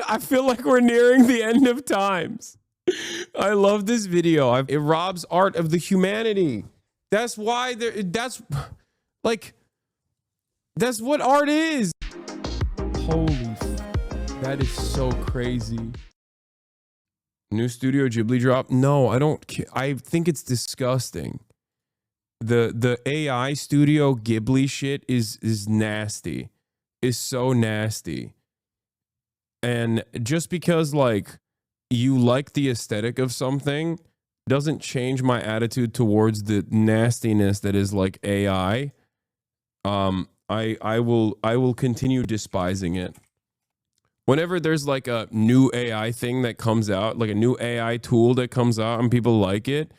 I feel like we're nearing the end of times. I love this video. It robs art of the humanity. That's why that's what art is. That is so crazy. New Studio Ghibli drop? No, I don't. I think it's disgusting. The AI Studio Ghibli shit is nasty. Is so nasty. And just because like you like the aesthetic of something doesn't change my attitude towards the nastiness that is like AI. I will continue despising it. Whenever there's like a new AI thing that comes out, like a new AI tool that comes out and people like it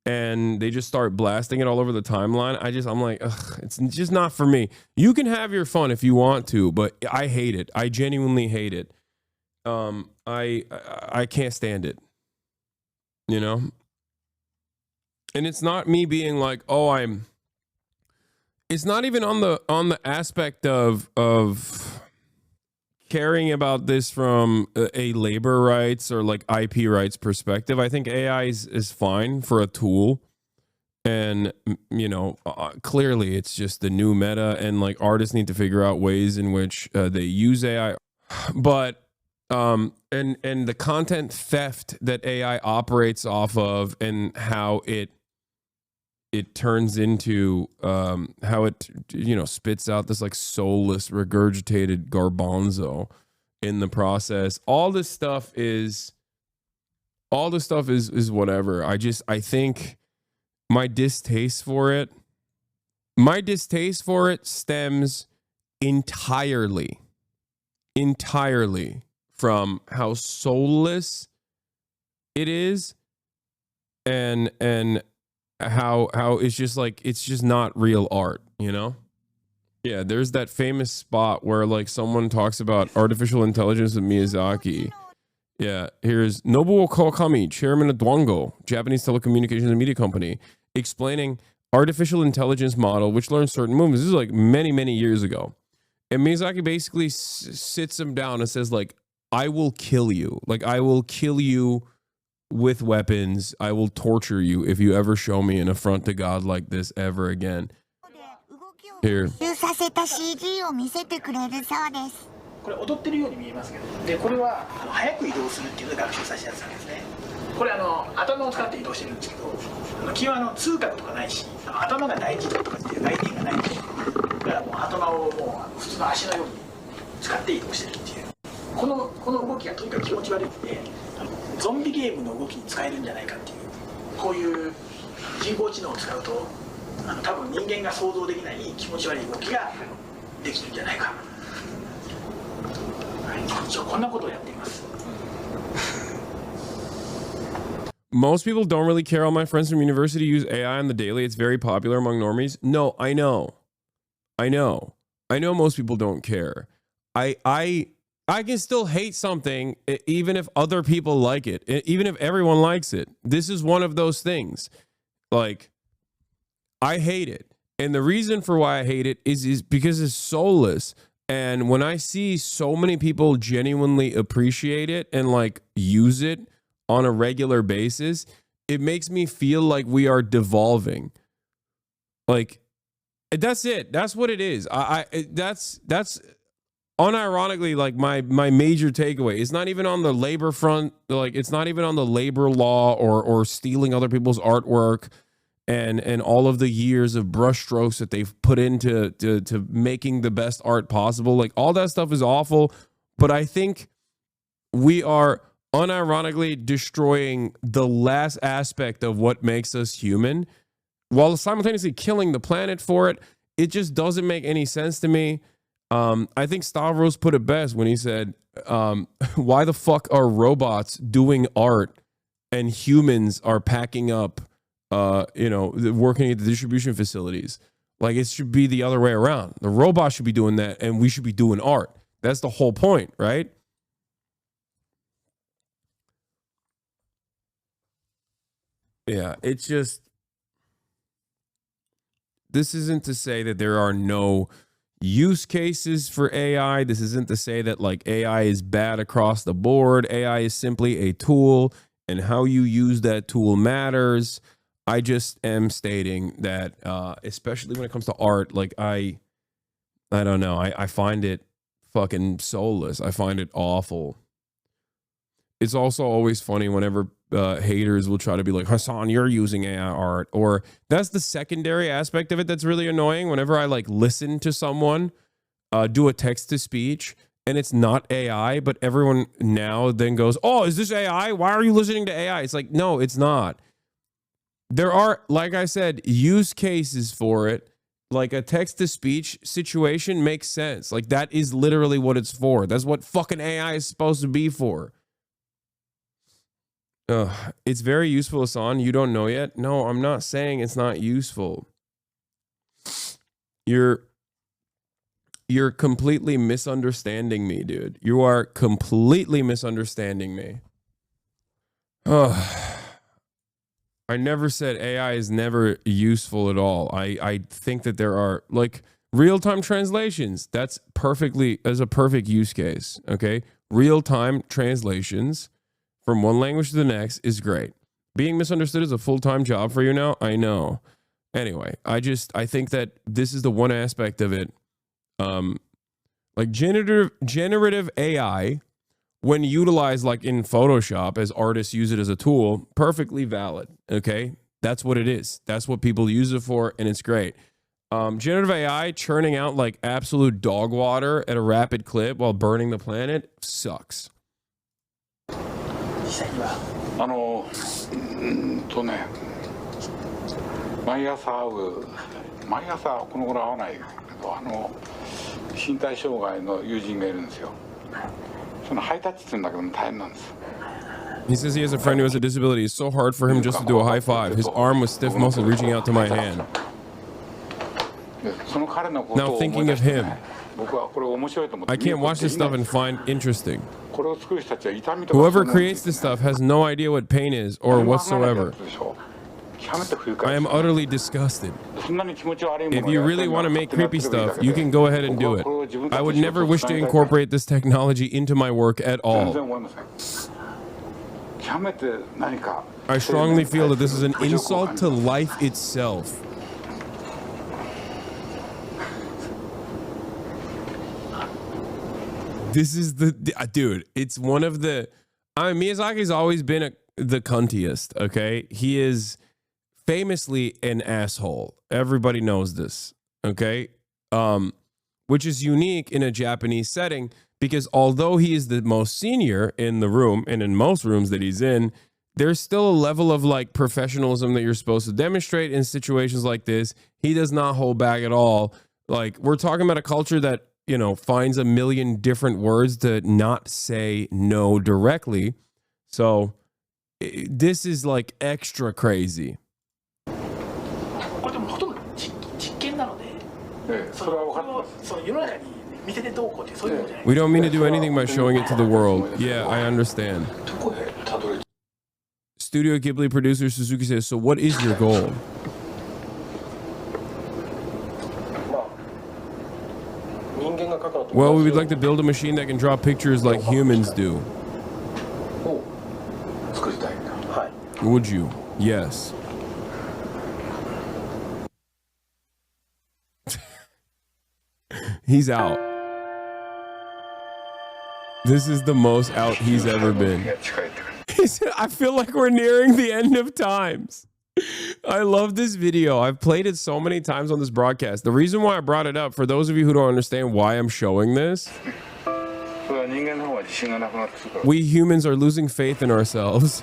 and they just start blasting it all over the timeline, I'm like, ugh, it's just not for me. You can have your fun if you want to, but I hate it. I genuinely hate it. I can't stand it, you know? And it's not me being like, oh, it's not even on the aspect of caring about this from a labor rights or like IP rights perspective. I think AI is fine for a tool. And, you know, clearly it's just the new meta and like artists need to figure out ways in which they use AI. But, and the content theft that AI operates off of and how it turns into how it, you know, spits out this like soulless regurgitated garbanzo in the process. All this stuff is whatever. I think my distaste for it stems entirely from how soulless it is and how it's just not real art, you know? Yeah, there's that famous spot where like someone talks about artificial intelligence with Miyazaki. Yeah, here's Nobuo Kawakami, chairman of Dwango, Japanese telecommunications and media company, explaining artificial intelligence model which learns certain movements. This is like many, many years ago. And Miyazaki basically sits him down and says like, I will kill you. Like, I will kill you with weapons. I will torture you if you ever show me an affront to God like this ever again. Here. これ踊ってるように見えますけど、でこれは早く移動するっていうのを学習させたやつなんですね。これ頭を使って移動してるんですけど、基本痛覚とかないし、頭が大事とかっていう概念がないんで、だからもう頭をもう普通の足のように使って移動してるっていう。この動きがとにかく気持ち悪いんで、ゾンビゲームの動きに使えるんじゃないかっていう。こういう人工知能を使うと、多分人間が想像できない気持ち悪い動きができるんじゃないか。 Most people don't really care. All my friends from university use AI on the daily. It's very popular among normies. No, I know most people don't care. I can still hate something even if other people like it, even if everyone likes it. This is one of those things. Like, I hate it. And the reason for why I hate it is because it's soulless. And when I see so many people genuinely appreciate it and like use it on a regular basis, it makes me feel like we are devolving. Like, that's it. That's what it is. That's unironically like my major takeaway. It's not even on the labor front. Like, it's not even on the labor law or stealing other people's artwork. And all of the years of brushstrokes that they've put into to making the best art possible. Like, all that stuff is awful. But I think we are unironically destroying the last aspect of what makes us human while simultaneously killing the planet for it. It just doesn't make any sense to me. I think Stavros put it best when he said, why the fuck are robots doing art and humans are packing up working at the distribution facilities? Like, it should be the other way around. The robot should be doing that and we should be doing art. That's the whole point, right? Yeah, it's just, this isn't to say that there are no, use cases for AI. This isn't to say that like AI is bad across the board. AI is simply a tool, and how you use that tool matters. I just am stating that, especially when it comes to art, like I don't know. I find it fucking soulless. I find it awful. It's also always funny whenever haters will try to be like, Hasan, you're using AI art. Or that's the secondary aspect of it that's really annoying. Whenever I like listen to someone do a text to speech and it's not AI, but everyone now then goes, oh, is this AI? Why are you listening to AI? It's like, no, it's not. There are, like I said, use cases for it. Like a text to speech situation makes sense. Like that is literally what it's for. That's what fucking AI is supposed to be for. It's very useful, Hasan. You don't know yet? No, I'm not saying it's not useful. You're completely misunderstanding me, dude. You are completely misunderstanding me. I never said AI is never useful at all. I think that there are like real-time translations. That's a perfect use case. Okay. Real-time translations from one language to the next is great. Being misunderstood is a full-time job for you now. I know. Anyway, I think that this is the one aspect of it. Like generative AI, when utilized like in Photoshop as artists use it as a tool, perfectly valid. Okay. That's what it is. That's what people use it for. And it's great. Generative AI churning out like absolute dog water at a rapid clip while burning the planet sucks. 毎朝この頃会わないけど身体障害の友人がいるんですよ。そのハイタッチするんだけど大変なんです。 He says he has a friend who has a disability. It's so hard for him just to do a high five. His arm was stiff muscle reaching out to my hand. Now thinking of him, I can't watch this stuff and find interesting. Whoever creates this stuff has no idea what pain is or whatsoever. I am utterly disgusted. If you really want to make creepy stuff, you can go ahead and do it. I would never wish to incorporate this technology into my work at all. I strongly feel that this is an insult to life itself. This is dude, it's one of the, Miyazaki's always been the cuntiest, okay? He is famously an asshole. Everybody knows this, okay? Which is unique in a Japanese setting because although he is the most senior in the room and in most rooms that he's in, there's still a level of like professionalism that you're supposed to demonstrate in situations like this. He does not hold back at all. Like we're talking about a culture that, you know, finds a million different words to not say no directly. So this is like extra crazy. We don't mean to do anything by showing it to the world. Yeah, I understand. Studio Ghibli producer Suzuki says, so what is your goal? Well, we would like to build a machine that can draw pictures like humans do. Would you? Yes. He's out. This is the most out he's ever been. He said, I feel like we're nearing the end of times. I love this video. I've played it so many times on this broadcast. The reason why I brought it up, for those of you who don't understand why I'm showing this, we humans are losing faith in ourselves.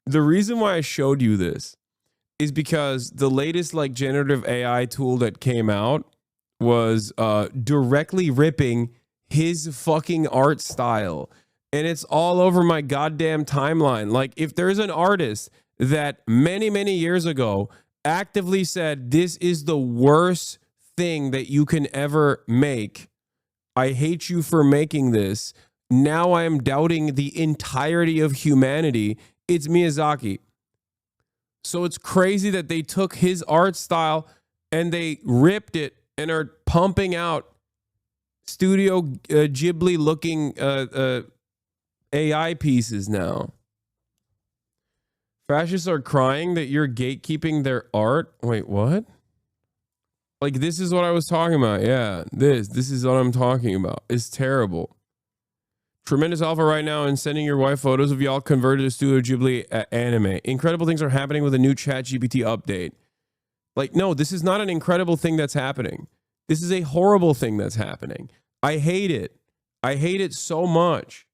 The reason why I showed you this is because the latest like generative AI tool that came out was directly ripping his fucking art style. And it's all over my goddamn timeline. Like if there's an artist that many, many years ago actively said, this is the worst thing that you can ever make. I hate you for making this. Now I am doubting the entirety of humanity. It's Miyazaki. So it's crazy that they took his art style and they ripped it and are pumping out Studio Ghibli looking AI pieces now. Fascists are crying that you're gatekeeping their art. Wait, what? Like, this is what I was talking about. Yeah, this is what I'm talking about. It's terrible. Tremendous alpha right now and sending your wife photos of y'all converted to Studio Ghibli anime. Incredible things are happening with a new ChatGPT update. Like, no, this is not an incredible thing that's happening. This is a horrible thing that's happening. I hate it. I hate it so much.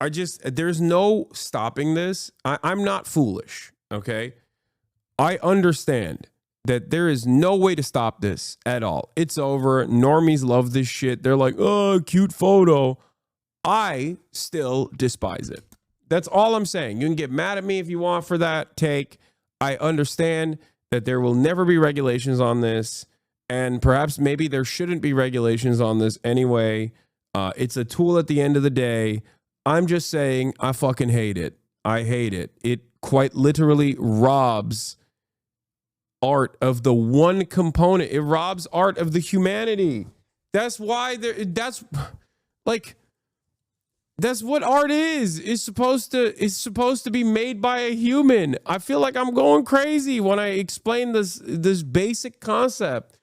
There's no stopping this. I'm not foolish, okay? I understand that there is no way to stop this at all. It's over. Normies love this shit. They're like, oh, cute photo. I still despise it. That's all I'm saying. You can get mad at me if you want for that take. I understand that there will never be regulations on this, and perhaps maybe there shouldn't be regulations on this anyway. It's a tool at the end of the day. I'm just saying I fucking hate it. I hate it. It quite literally robs art of the one component. It robs art of the humanity. That's why that's what art is. It's supposed to be made by a human. I feel like I'm going crazy when I explain this basic concept.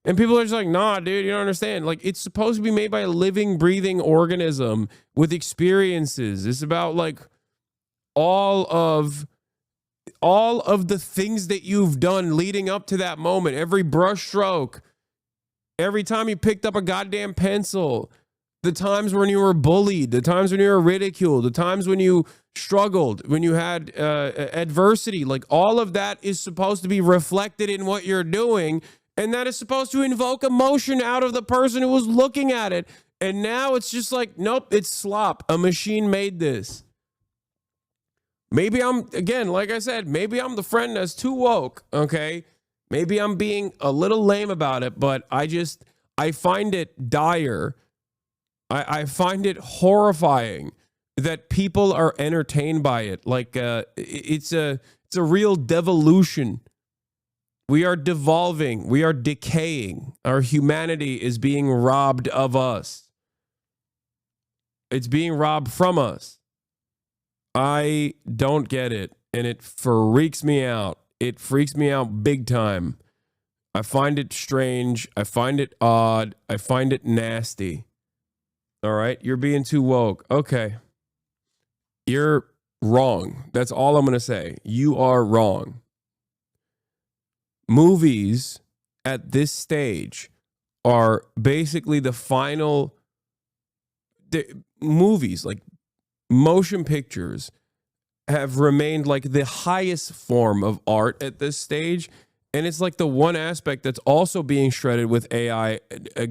And people are just like, nah, dude, you don't understand. Like, it's supposed to be made by a living, breathing organism with experiences. It's about like all of the things that you've done leading up to that moment. Every brush stroke, every time you picked up a goddamn pencil, the times when you were bullied, the times when you were ridiculed, the times when you struggled, when you had adversity. Like, all of that is supposed to be reflected in what you're doing. And that is supposed to invoke emotion out of the person who was looking at it. And now it's just like, nope, it's slop. A machine made this. Maybe like I said, maybe I'm the friend that's too woke, okay? Maybe I'm being a little lame about it, but I find it dire. I find it horrifying that people are entertained by it. Like, it's a real devolution. We are devolving. We are decaying. Our humanity is being robbed of us. It's being robbed from us. I don't get it, and it freaks me out. It freaks me out big time. I find it strange. I find it odd. I find it nasty. All right? You're being too woke. Okay. You're wrong. That's all I'm going to say. You are wrong. Movies at this stage are basically the final movies, like motion pictures, have remained like the highest form of art at this stage. And it's like the one aspect that's also being shredded with AI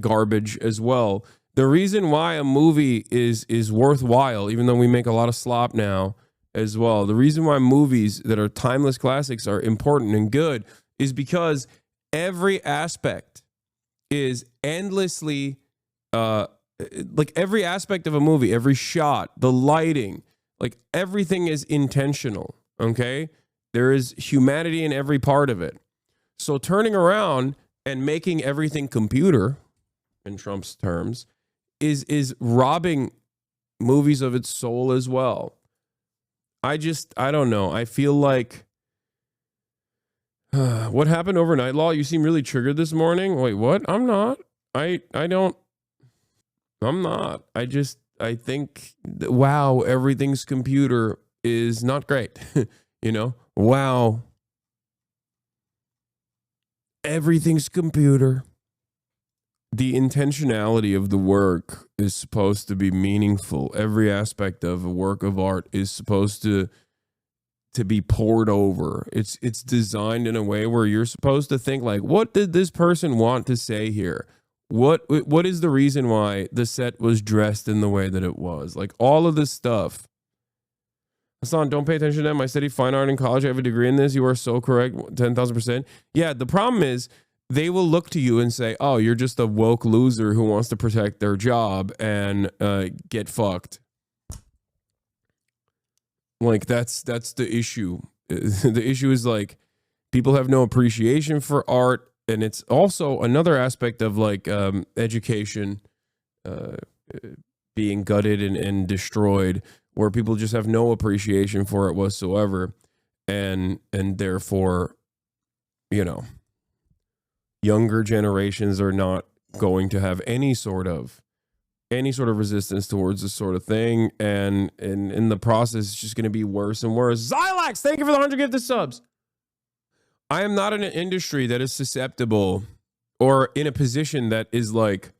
garbage as well. The reason why a movie is worthwhile, even though we make a lot of slop now as well, the reason why movies that are timeless classics are important and good is because every aspect is endlessly, like every aspect of a movie, every shot, the lighting, like everything is intentional, okay? There is humanity in every part of it. So turning around and making everything computer, in Trump's terms, is robbing movies of its soul as well. I don't know. I feel like what happened overnight, Law? You seem really triggered this morning. Wait, what? I'm not. I'm not. I think, wow, everything's computer is not great. You know? Wow. Everything's computer. The intentionality of the work is supposed to be meaningful. Every aspect of a work of art is supposed to be poured over. It's designed in a way where you're supposed to think like, what did this person want to say here? What is the reason why the set was dressed in the way that it was? Like all of this stuff. Hasan, don't pay attention to them. I studied fine art in college. I have a degree in this. You are so correct. 10,000%. Yeah, the problem is they will look to you and say, oh, you're just a woke loser who wants to protect their job and get fucked. Like that's the issue. The issue is like people have no appreciation for art. it's also another aspect of like education being gutted and destroyed, where people just have no appreciation for it whatsoever, and therefore, you know, younger generations are not going to have any sort of resistance towards this sort of thing, and in the process it's just going to be worse and worse. Zylax, thank you for the 100 gifted subs. I am not in an industry that is susceptible, or in a position that is like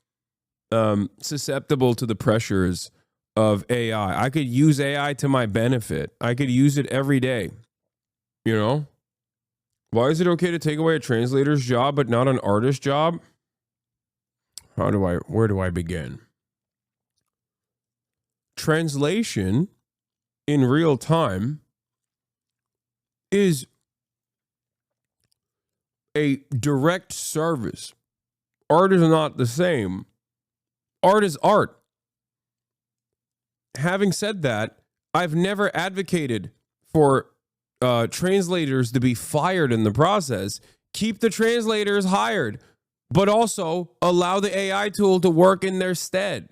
susceptible to the pressures of AI. I could use AI to my benefit. I could use it every day. You know? Why is it okay to take away a translator's job but not an artist's job? Where do I begin? Translation in real time is a direct service. Art is not the same. Art is art. Having said that, I've never advocated for translators to be fired in the process. Keep the translators hired, but also allow the AI tool to work in their stead.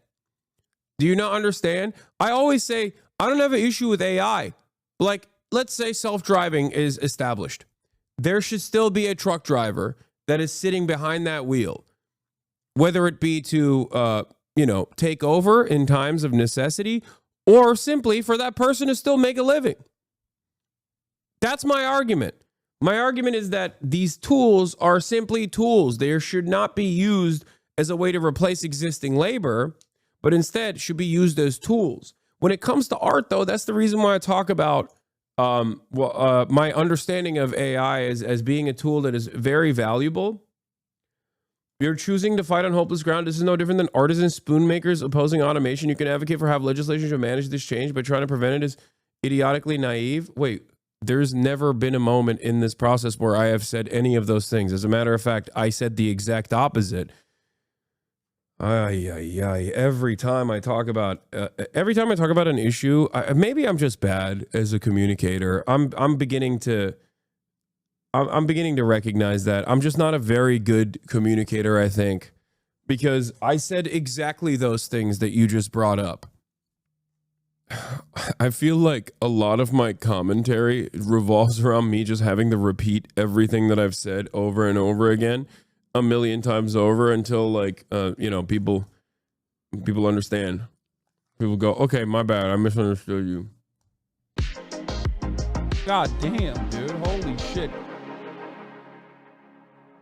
Do you not understand? I always say, I don't have an issue with AI. Like, let's say self-driving is established. There should still be a truck driver that is sitting behind that wheel, whether it be to, take over in times of necessity, or simply for that person to still make a living. That's my argument. My argument is that these tools are simply tools. They should not be used as a way to replace existing labor, but instead should be used as tools. When it comes to art, though, that's the reason why I talk about my understanding of AI as being a tool that is very valuable. You're choosing to fight on hopeless ground. This is no different than artisan spoon makers opposing automation. You can advocate for have legislation to manage this change, but trying to prevent it is idiotically naive. Wait, there's never been a moment in this process where I have said any of those things. As a matter of fact, I said the exact opposite. Every time I talk about an issue, maybe I'm just bad as a communicator. I'm beginning to recognize that I'm just not a very good communicator, I think, because I said exactly those things that you just brought up. I feel like a lot of my commentary revolves around me just having to repeat everything that I've said over and over again, a million times over, until like people understand. People go, okay, my bad, I misunderstood you. God damn, dude, holy shit.